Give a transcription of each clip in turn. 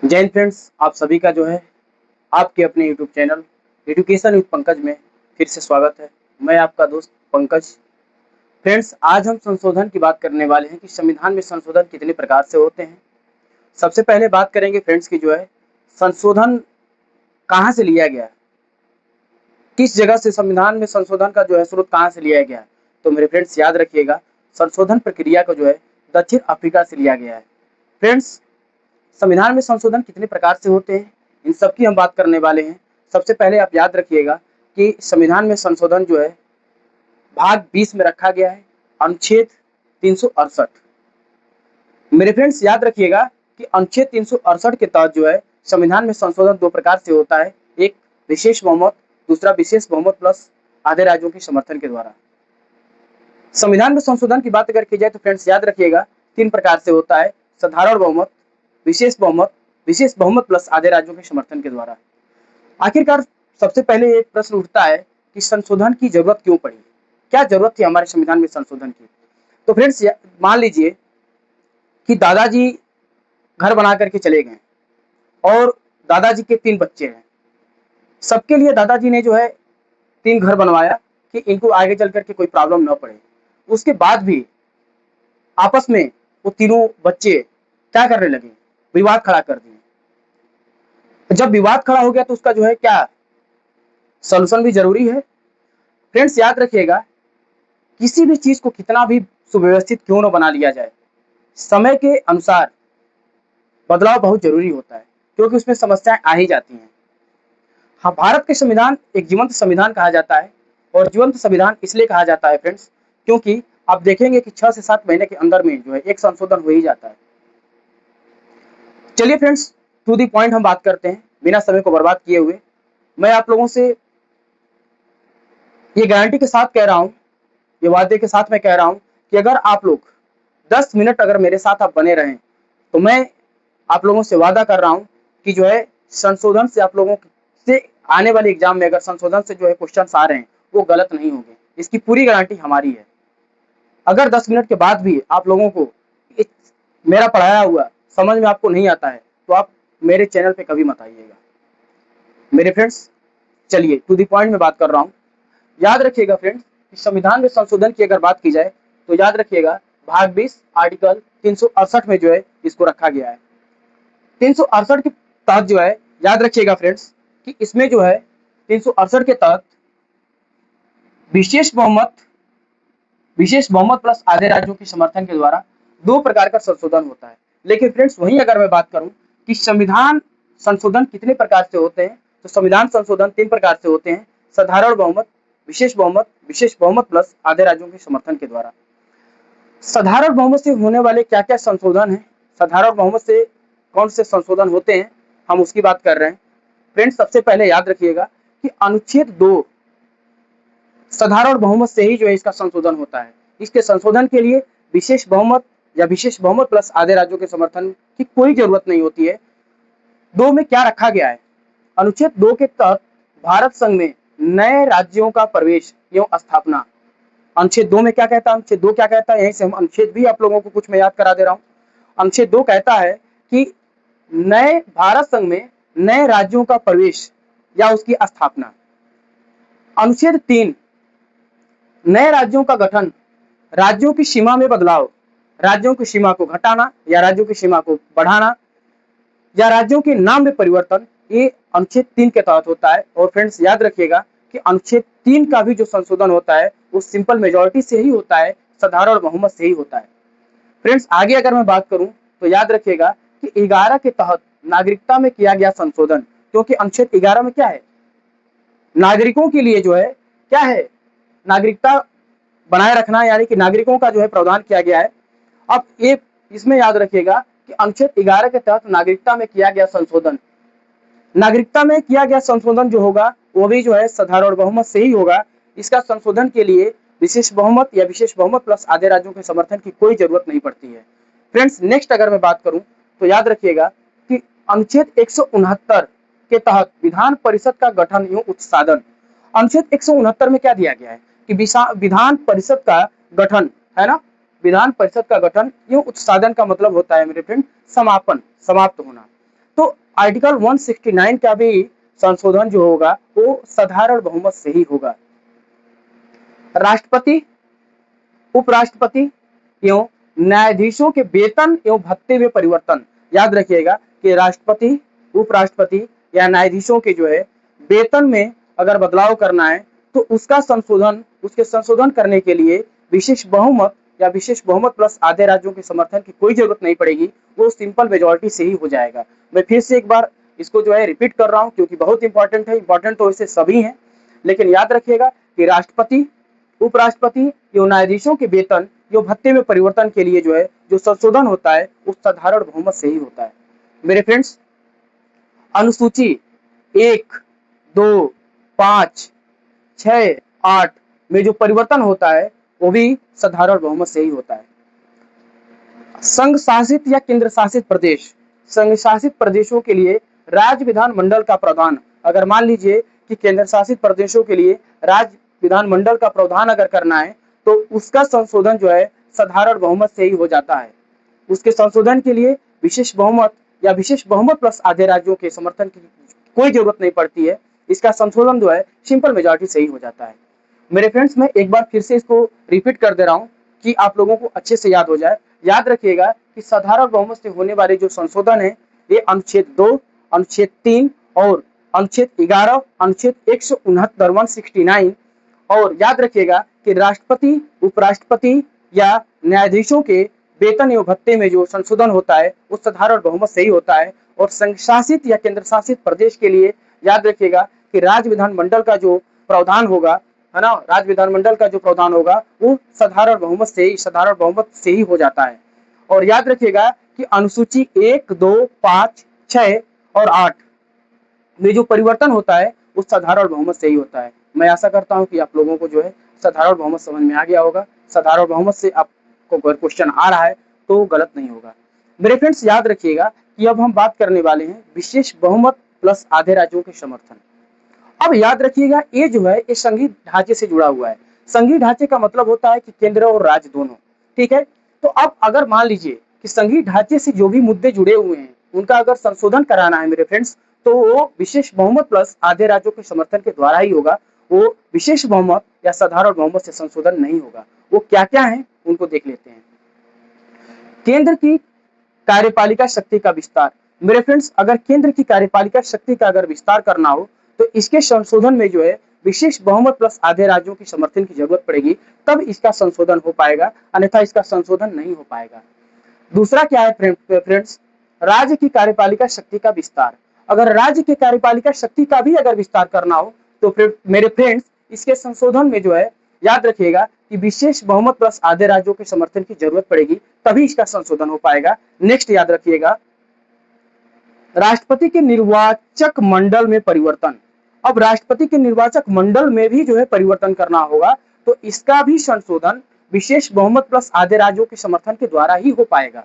जय हिंद फ्रेंड्स, आप सभी का जो है आपके अपने YouTube channel education with Pankaj में फिर से स्वागत है। मैं आपका दोस्त पंकज। फ्रेंड्स, आज हम संशोधन की बात करने वाले हैं कि संविधान में संशोधन कितने प्रकार से होते हैं। सबसे पहले बात करेंगे फ्रेंड्स की जो है संशोधन कहाँ से लिया गया है, किस जगह से संविधान में संशोधन का जो है स्रोत कहाँ से लिया गया है। तो मेरे फ्रेंड्स याद रखिएगा, संशोधन प्रक्रिया को जो है दक्षिण अफ्रीका से लिया गया है। फ्रेंड्स, संविधान में संशोधन कितने प्रकार से होते हैं, इन सब की हम बात करने वाले हैं। सबसे पहले आप याद रखिएगा कि संविधान में संशोधन जो है भाग 20 में रखा गया है, अनुच्छेद 368। मेरे फ्रेंड्स याद रखिएगा कि अनुच्छेद 368 के तहत जो है संविधान में संशोधन दो प्रकार से होता है, एक विशेष बहुमत, दूसरा विशेष बहुमत प्लस आधे राज्यों के समर्थन के द्वारा। संविधान में संशोधन की बात अगर की जाए तो फ्रेंड्स याद रखिएगा तीन प्रकार से होता है, साधारण बहुमत, विशेष बहुमत प्लस आधे राज्यों के समर्थन के द्वारा। आखिरकार सबसे पहले एक प्रश्न उठता है कि संशोधन की जरूरत क्यों पड़ी, क्या जरूरत थी हमारे संविधान में संशोधन की। तो फ्रेंड्स मान लीजिए कि दादाजी घर बना करके चले गए और दादाजी के 3 बच्चे हैं। सबके लिए दादाजी ने जो है 3 घर बनवाया कि इनको आगे चल करके कोई प्रॉब्लम न पड़े। उसके बाद भी आपस में वो तीनों बच्चे क्या करने लगे, विवाद खड़ा कर दिए। जब विवाद खड़ा हो गया तो उसका जो है क्या सॉल्यूशन भी जरूरी है। फ्रेंड्स याद रखिएगा, किसी भी चीज को कितना भी सुव्यवस्थित क्यों न बना लिया जाए, समय के अनुसार बदलाव बहुत जरूरी होता है, क्योंकि उसमें समस्याएं आ ही जाती हैं। हाँ, भारत के संविधान एक जीवंत संविधान कहा जाता है, और जीवंत संविधान इसलिए कहा जाता है फ्रेंड्स क्योंकि आप देखेंगे कि 6 से 7 महीने के अंदर में जो है एक संशोधन हो ही जाता है। चलिए फ्रेंड्स, टू दी पॉइंट हम बात करते हैं बिना समय को बर्बाद किए हुए। मैं आप लोगों से ये गारंटी के साथ कह रहा हूं, ये वादे के साथ मैं कह रहा हूं कि अगर आप लोग 10 मिनट अगर मेरे साथ आप बने रहें तो मैं आप लोगों से वादा कर रहा हूं कि जो है संशोधन से आप लोगों से आने वाले एग्जाम में अगर संशोधन से जो है क्वेश्चंस आ रहे हैं वो गलत नहीं होंगे, इसकी पूरी गारंटी हमारी है। अगर 10 मिनट के बाद भी आप लोगों को मेरा पढ़ाया हुआ समझ में आपको नहीं आता है तो आप मेरे चैनल पे कभी मत आइएगा। मेरे फ्रेंड्स चलिए टू दी पॉइंट में बात कर रहा हूँ। याद रखिएगा फ्रेंड्स कि संविधान में संशोधन की अगर बात की जाए तो याद रखिएगा भाग 20 आर्टिकल 368 में जो है इसको रखा गया है। 368 के तहत जो है याद रखिएगा फ्रेंड्स कि इसमें जो है 368 के तहत विशेष बहुमत प्लस आधे राज्यों के समर्थन के द्वारा दो प्रकार का संशोधन होता है। लेकिन फ्रेंड्स वहीं अगर मैं बात करूं कि संविधान संशोधन कितने प्रकार से होते हैं तो संविधान संशोधन 3 प्रकार से होते हैं, साधारण बहुमत, विशेष बहुमत प्लस आधे राज्यों के समर्थन के द्वारा। साधारण बहुमत से होने वाले क्या क्या संशोधन है, साधारण बहुमत से कौन से संशोधन होते हैं, हम उसकी बात कर रहे हैं। फ्रेंड्स सबसे पहले याद रखिएगा कि अनुच्छेद 2 साधारण बहुमत से ही जो है इसका संशोधन होता है। इसके संशोधन के लिए विशेष बहुमत प्लस आधे राज्यों के समर्थन की कोई जरूरत नहीं होती है। 2 में क्या रखा गया है, अनुच्छेद 2 के तहत भारत संघ में नए राज्यों का प्रवेश एवं स्थापना। अनुच्छेद 2 में क्या कहता है, अनुच्छेद 2 क्या कहता है, यहीं से हम अनुच्छेद भी आप लोगों को कुछ मैं याद करा दे रहा हूं। अनुच्छेद 2 कहता है कि नए भारत संघ में नए राज्यों का प्रवेश या उसकी स्थापना। अनुच्छेद 3 नए राज्यों का गठन, राज्यों की सीमा में बदलाव, राज्यों की सीमा को घटाना या राज्यों की सीमा को बढ़ाना या राज्यों के नाम में परिवर्तन, ये अनुच्छेद 3 के तहत होता है। और फ्रेंड्स याद रखिएगा कि अनुच्छेद 3 का भी जो संशोधन होता है वो सिंपल मेजॉरिटी से ही होता है, साधारण बहुमत से ही होता है। फ्रेंड्स आगे अगर मैं बात करूं तो याद रखिएगा कि 11 के तहत नागरिकता में किया गया संशोधन, क्योंकि अनुच्छेद 11 में क्या है, नागरिकों के लिए जो है क्या है, नागरिकता बनाए रखना, यानी कि नागरिकों का जो है प्रावधान किया गया है। अब ये इसमें याद रखिएगा कि अनुच्छेद 11 के तहत नागरिकता में किया गया संशोधन, नागरिकता में किया गया संशोधन जो होगा वो भी जो है साधारण बहुमत से ही होगा। इसका संशोधन के लिए विशेष बहुमत या विशेष बहुमत प्लस आधे राज्यों के समर्थन की कोई जरूरत नहीं पड़ती है। फ्रेंड्स नेक्स्ट अगर मैं बात करूं तो याद रखिएगा कि अनुच्छेद 169 के तहत विधान परिषद का गठन एवं उत्साधन। अनुच्छेद 169 में क्या दिया गया है कि विधान परिषद का गठन, है ना, विधान परिषद का गठन एवं उत्साधन का मतलब होता है मेरे फ्रेंड समापन, समाप्त होना। तो आर्टिकल 169 का भी संशोधन जो होगा वो साधारण बहुमत से ही होगा। राष्ट्रपति, उपराष्ट्रपति एवं न्यायाधीशों के वेतन एवं भत्ते में परिवर्तन। याद रखिएगा कि राष्ट्रपति, उपराष्ट्रपति या न्यायाधीशों के जो है वेतन में अगर बदलाव करना है तो उसका संशोधन, उसके संशोधन करने के लिए विशेष बहुमत या विशेष बहुमत प्लस आधे राज्यों के समर्थन की कोई जरूरत नहीं पड़ेगी, वो सिंपल मेजोरिटी से ही हो जाएगा। मैं फिर से एक बार इसको जो है रिपीट कर रहा हूँ क्योंकि बहुत इंपॉर्टेंट है। इंपॉर्टेंट तो वैसे सभी हैं, लेकिन याद रखिएगा कि राष्ट्रपति, उपराष्ट्रपति एवं न्यायाधीशों के वेतन एवं भत्ते में परिवर्तन के लिए जो है जो संशोधन होता है वो साधारण बहुमत से ही होता है। मेरे फ्रेंड्स, अनुसूची 1, 2, 5, 6, 8 में जो परिवर्तन होता है वो भी साधारण बहुमत से ही होता है। संघ शासित या केंद्र शासित प्रदेश, संघ शासित प्रदेशों के लिए राज्य विधानमंडल का प्रावधान, अगर मान लीजिए कि केंद्र शासित प्रदेशों के लिए राज्य विधानमंडल का प्रावधान अगर करना है तो उसका संशोधन जो है साधारण बहुमत से ही हो जाता है। उसके संशोधन के लिए विशेष बहुमत या विशेष बहुमत प्लस आधे राज्यों के समर्थन की कोई जरूरत नहीं पड़ती है। इसका संशोधन जो है सिंपल मेजॉरिटी से ही हो जाता है। मेरे फ्रेंड्स, मैं एक बार फिर से इसको रिपीट कर दे रहा हूँ कि आप लोगों को अच्छे से याद हो जाए। याद रखिएगा कि साधारण बहुमत से होने वाले जो संशोधन है ये अनुच्छेद 2, अनुच्छेद 3 और अनुच्छेद 11, अनुच्छेद 169 169 और याद रखिएगा कि राष्ट्रपति, उपराष्ट्रपति या न्यायाधीशों के वेतन एवं भत्ते में जो संशोधन होता है वो साधारण बहुमत से ही होता है। और संघ शासित या केंद्र शासित प्रदेश के लिए याद रखिएगा कि राज्य विधानमंडल का जो प्रावधान होगा, है ना, राज्य विधानमंडल का जो प्रावधान होगा वो साधारण बहुमत से ही हो जाता है। और याद रखिएगा कि अनुसूची 1, 2, 5, 6 और 8 में जो परिवर्तन होता है वो साधारण बहुमत से ही होता है। मैं आशा करता हूं कि आप लोगों को जो है साधारण बहुमत समझ में आ गया होगा। साधारण बहुमत से आपको अगर क्वेश्चन आ रहा है तो गलत नहीं होगा। मेरे फ्रेंड्स, याद रखिएगा कि अब हम बात करने वाले हैं विशेष बहुमत प्लस आधे राज्यों के समर्थन। अब याद रखिएगा ये जो है ये संघीय ढांचे से जुड़ा हुआ है। संघीय ढांचे का मतलब होता है कि केंद्र और राज्य दोनों, ठीक है। तो अब अगर मान लीजिए कि संघीय ढांचे से जो भी मुद्दे जुड़े हुए हैं उनका अगर संशोधन कराना है मेरे फ्रेंड्स, तो वो विशेष बहुमत प्लस आधे राज्यों के समर्थन के द्वारा ही होगा। वो विशेष बहुमत या साधारण बहुमत से संशोधन नहीं होगा। वो क्या क्या है उनको देख लेते हैं। केंद्र की कार्यपालिका शक्ति का विस्तार। मेरे फ्रेंड्स, अगर केंद्र की कार्यपालिका शक्ति का अगर विस्तार करना हो तो इसके संशोधन में जो है विशेष बहुमत प्लस आधे राज्यों की समर्थन की जरूरत पड़ेगी, तब इसका संशोधन हो पाएगा, अन्यथा इसका संशोधन नहीं हो पाएगा। दूसरा क्या है फ्रेंड्स, राज्य की कार्यपालिका शक्ति का विस्तार। अगर राज्य की कार्यपालिका शक्ति का भी अगर विस्तार करना हो तो फिर मेरे फ्रेंड्स इसके संशोधन में जो है याद रखिएगा कि विशेष बहुमत प्लस आधे राज्यों के समर्थन की जरूरत पड़ेगी, तभी इसका संशोधन हो पाएगा। नेक्स्ट याद रखिएगा, राष्ट्रपति के निर्वाचक मंडल में परिवर्तन। अब राष्ट्रपति के निर्वाचक मंडल में भी जो है परिवर्तन करना होगा, तो इसका भी संशोधन विशेष बहुमत प्लस आधे राज्यों के समर्थन के द्वारा ही हो पाएगा।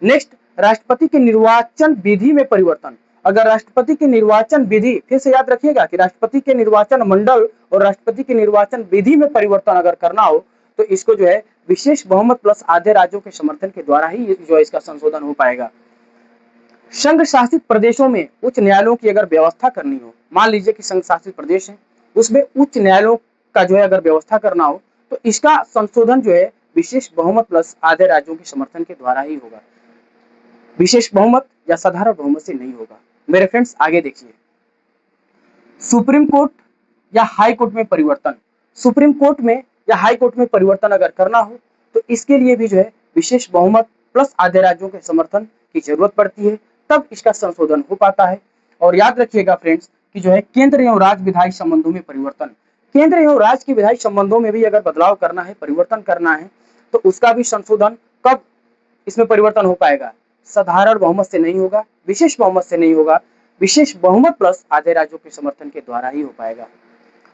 नेक्स्ट, राष्ट्रपति के निर्वाचन विधि में परिवर्तन। अगर राष्ट्रपति की निर्वाचन विधि, फिर से याद रखिएगा कि राष्ट्रपति के निर्वाचन मंडल और राष्ट्रपति की निर्वाचन विधि में परिवर्तन अगर करना हो तो इसको जो है विशेष बहुमत प्लस आधे राज्यों के समर्थन के द्वारा ही जो है इसका संशोधन हो पाएगा। संघ शासित प्रदेशों में उच्च न्यायालयों की अगर व्यवस्था करनी हो, मान लीजिए कि संघ शासित प्रदेश है उसमें उच्च न्यायालयों का जो है अगर व्यवस्था करना हो तो इसका संशोधन जो है विशेष बहुमत प्लस आधे राज्यों के समर्थन के द्वारा ही होगा, विशेष बहुमत या साधारण बहुमत से नहीं होगा। मेरे फ्रेंड्स, आगे देखिए, सुप्रीम कोर्ट या हाई कोर्ट में परिवर्तन। सुप्रीम कोर्ट में या हाई कोर्ट में परिवर्तन अगर करना हो तो इसके लिए भी जो है विशेष बहुमत प्लस आधे राज्यों के समर्थन की जरूरत पड़ती है, तब इसका संशोधन हो पाता है। और याद रखिएगा फ्रेंड्स कि जो है केंद्र एवं राज्य विधायी संबंधों में परिवर्तन। केंद्र एवं राज्य के विधायी संबंधों में भी अगर बदलाव करना है, परिवर्तन करना है, तो उसका भी संशोधन कब इसमें परिवर्तन हो पाएगा? साधारण बहुमत से नहीं होगा, विशेष बहुमत से नहीं होगा, विशेष बहुमत प्लस आधे राज्यों के समर्थन के द्वारा ही हो पाएगा।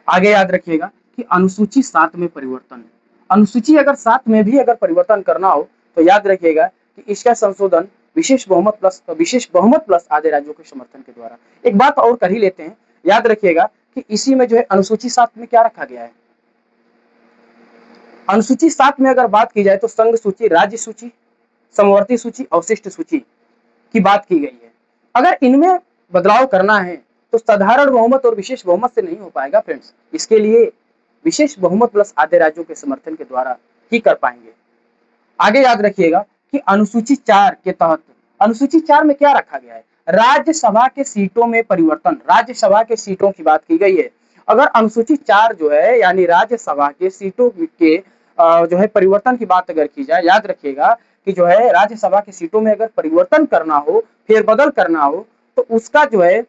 आगे याद रखिएगा कि अनुसूची 7 में परिवर्तन। अनुसूची अगर 7 में भी अगर परिवर्तन करना हो तो याद रखिएगा कि इसका संशोधन विशेष बहुमत प्लस आधे राज्यों के समर्थन के द्वारा। एक बात और कर ही लेते हैं, याद रखिएगा कि इसी में जो है अनुसूची 7 में क्या रखा गया है। अनुसूची 7 में अगर बात की जाए तो संघ सूची, राज्य सूची, समवर्ती सूची, अवशिष्ट सूची की बात की गई है। अगर इनमें बदलाव करना है तो साधारण बहुमत और विशेष बहुमत से नहीं हो पाएगा फ्रेंड्स। इसके लिए विशेष बहुमत प्लस आधे राज्यों के समर्थन के द्वारा ही कर पाएंगे। आगे याद रखिएगा कि अनुसूची 4 के तहत, अनुसूची 4 में क्या रखा गया है, राज्यसभा के सीटों में परिवर्तन, राज्यसभा के सीटों की बात की गई है। अगर अनुसूची 4 जो है यानी राज्यसभा के सीटों के जो है परिवर्तन की बात अगर की जाए, याद रखिएगा कि जो है राज्यसभा की सीटों में अगर परिवर्तन करना हो, फेरबदल करना हो, तो उसका जो है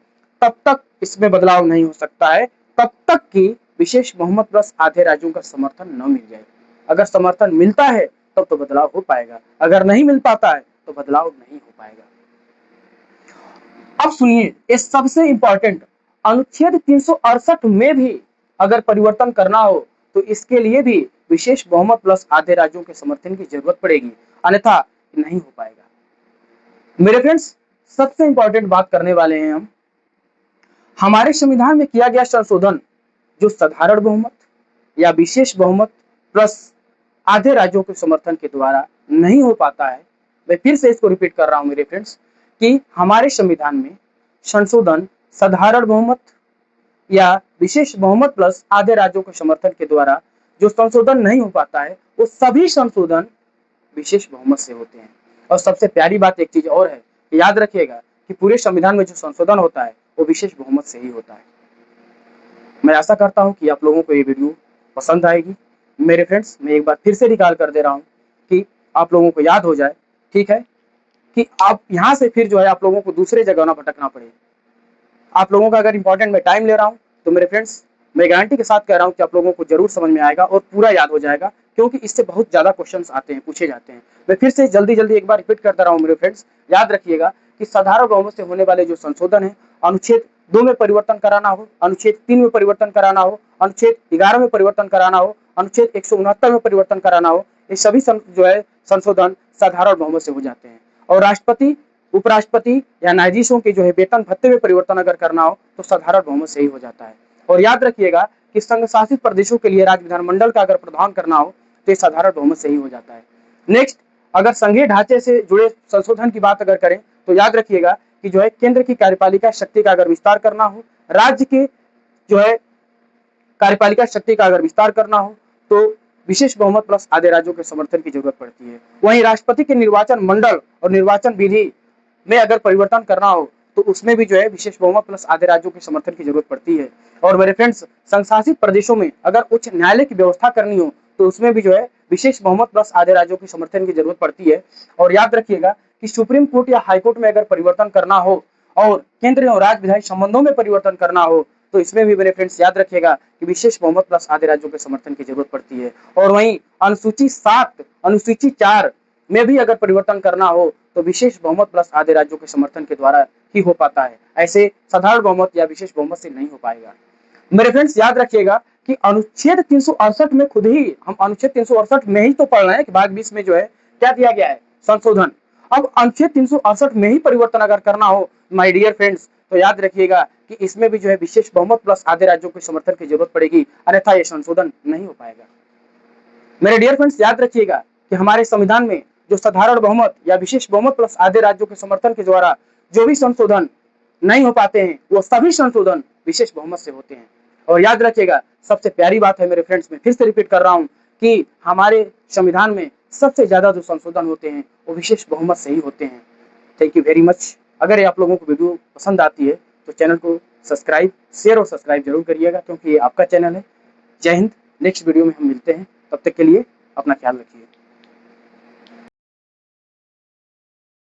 तब तक इसमें बदलाव नहीं हो सकता है तब तक कि विशेष बहुमत प्लस आधे राज्यों का समर्थन न मिल जाए। अगर समर्थन मिलता है तब तो बदलाव हो पाएगा, अगर नहीं मिल पाता है तो बदलाव नहीं हो पाएगा। अब सुनिए, ये सबसे इंपॉर्टेंट, अनुच्छेद 368 में भी अगर परिवर्तन करना हो तो इसके लिए भी विशेष बहुमत प्लस आधे राज्यों के समर्थन की जरूरत पड़ेगी, अन्यथा नहीं हो पाएगा। मेरे फ्रेंड्स, सबसे इंपॉर्टेंट बात करने वाले हैं हम, हमारे संविधान में किया गया संशोधन जो साधारण बहुमत या विशेष बहुमत प्लस आधे राज्यों के समर्थन के द्वारा नहीं हो पाता है। मैं फिर से इसको रिपीट कर रहा हूं मेरे फ्रेंड्स कि हमारे संविधान में संशोधन साधारण बहुमत या विशेष बहुमत प्लस आधे राज्यों के समर्थन के द्वारा जो संशोधन नहीं हो पाता है वो सभी संशोधन विशेष बहुमत से होते हैं। और सबसे प्यारी बात एक चीज और है, याद रखिएगा कि पूरे संविधान में जो संशोधन होता है वो विशेष बहुमत से ही होता है। मैं आशा करता हूं कि आप लोगों को ये वीडियो पसंद आएगी। मेरे फ्रेंड्स, मैं एक बार फिर से रिकॉल कर दे रहा हूं कि आप लोगों को याद हो जाए, ठीक है, कि आप यहाँ से फिर जो है आप लोगों को दूसरे जगह ना भटकना पड़े। आप लोगों का अगर इंपॉर्टेंट मैं टाइम ले रहा हूँ तो मेरे फ्रेंड्स, मैं गारंटी के साथ कह रहा हूँ कि आप लोगों को जरूर समझ में आएगा और पूरा याद हो जाएगा, क्योंकि इससे बहुत ज्यादा क्वेश्चंस आते हैं, पूछे जाते हैं। मैं फिर से जल्दी जल्दी एक बार रिपीट कर दे रहा हूँ मेरे फ्रेंड्स, याद रखिएगा कि साधारण बहुमत से होने वाले जो संशोधन है, अनुच्छेद 2 में परिवर्तन कराना हो, अनुच्छेद 3 में परिवर्तन कराना हो, अनुच्छेद 11 में परिवर्तन कराना हो, अनुच्छेद 169 में परिवर्तन कराना हो, ये सभी जो है संशोधन साधारण बहुमत से हो जाते हैं। और राष्ट्रपति, उपराष्ट्रपति या न्यायाधीशों के जो है वेतन भत्ते में परिवर्तन अगर करना हो तो साधारण बहुमत से ही हो जाता है। और याद रखिएगा कि संघ शासित प्रदेशों के लिए राज्य विधानमंडल का अगर प्रावधान करना हो तो ये साधारण बहुमत से ही हो जाता है। नेक्स्ट, अगर संघीय ढांचे से जुड़े संशोधन की बात अगर करें तो याद रखिएगा कि जो है केंद्र की कार्यपालिका शक्ति का अगर विस्तार करना हो, राज्य के जो है कार्यपालिका शक्ति का अगर विस्तार करना हो तो विशेष बहुमत प्लस आधे राज्यों के समर्थन की जरूरत पड़ती है। वहीं राष्ट्रपति के निर्वाचन मंडल और निर्वाचन विधि में अगर परिवर्तन करना हो तो उसमें भी जो है विशेष बहुमत प्लस आधे राज्यों के समर्थन की जरूरत पड़ती है। और मेरे फ्रेंड्स, संशासित प्रदेशों में अगर उच्च न्यायालय की व्यवस्था करनी हो तो उसमें भी जो है विशेष बहुमत प्लस आधे राज्यों के समर्थन की जरूरत पड़ती है। और याद रखिएगा कि सुप्रीम कोर्ट या हाईकोर्ट में अगर परिवर्तन करना हो और केंद्र और राज्य विधायी संबंधों में परिवर्तन करना हो तो इसमें भी मेरे फ्रेंड्स याद रखिएगा कि विशेष बहुमत प्लस आधे राज्यों के समर्थन की जरूरत पड़ती है। और वहीं अनुसूची 7, अनुसूची 4 में भी अगर परिवर्तन करना हो तो विशेष बहुमत प्लस आधे राज्यों के समर्थन के द्वारा ही हो पाता है, ऐसे साधारण बहुमत या विशेष बहुमत से नहीं हो पाएगा। मेरे फ्रेंड्स, याद रखिएगा कि अनुच्छेद 368 में खुद ही हम अनुच्छेद 368 में ही तो पढ़ रहे हैं कि भाग 20 में जो है क्या दिया गया है, संशोधन। अब अनुच्छेद 368 में ही परिवर्तन अगर करना हो माय डियर फ्रेंड्स तो याद रखिएगा कि इसमें भी जो है विशेष बहुमत प्लस आधे राज्यों के समर्थन की जरूरत पड़ेगी, अन्यथा ये संशोधन नहीं हो पाएगा। मेरे डियर फ्रेंड्स, याद रखिएगा कि हमारे संविधान में जो साधारण बहुमत या विशेष बहुमत प्लस आधे राज्यों के समर्थन के द्वारा जो भी संशोधन नहीं हो पाते हैं वो सभी संशोधन विशेष बहुमत से होते हैं। और याद रखिएगा, सबसे प्यारी बात है मेरे फ्रेंड्स, मैं फिर से रिपीट कर रहा हूं कि हमारे संविधान में सबसे ज्यादा जो संशोधन होते हैं वो विशेष बहुमत से ही होते हैं। Thank you very much. अगर आप लोगों को वीडियो पसंद आती है तो चैनल को सब्सक्राइब, शेयर और सब्सक्राइब जरूर करिएगा, क्योंकि ये आपका चैनल है। जय हिंद। नेक्स्ट वीडियो में हम मिलते हैं, तब तक के लिए अपना ख्याल रखिए।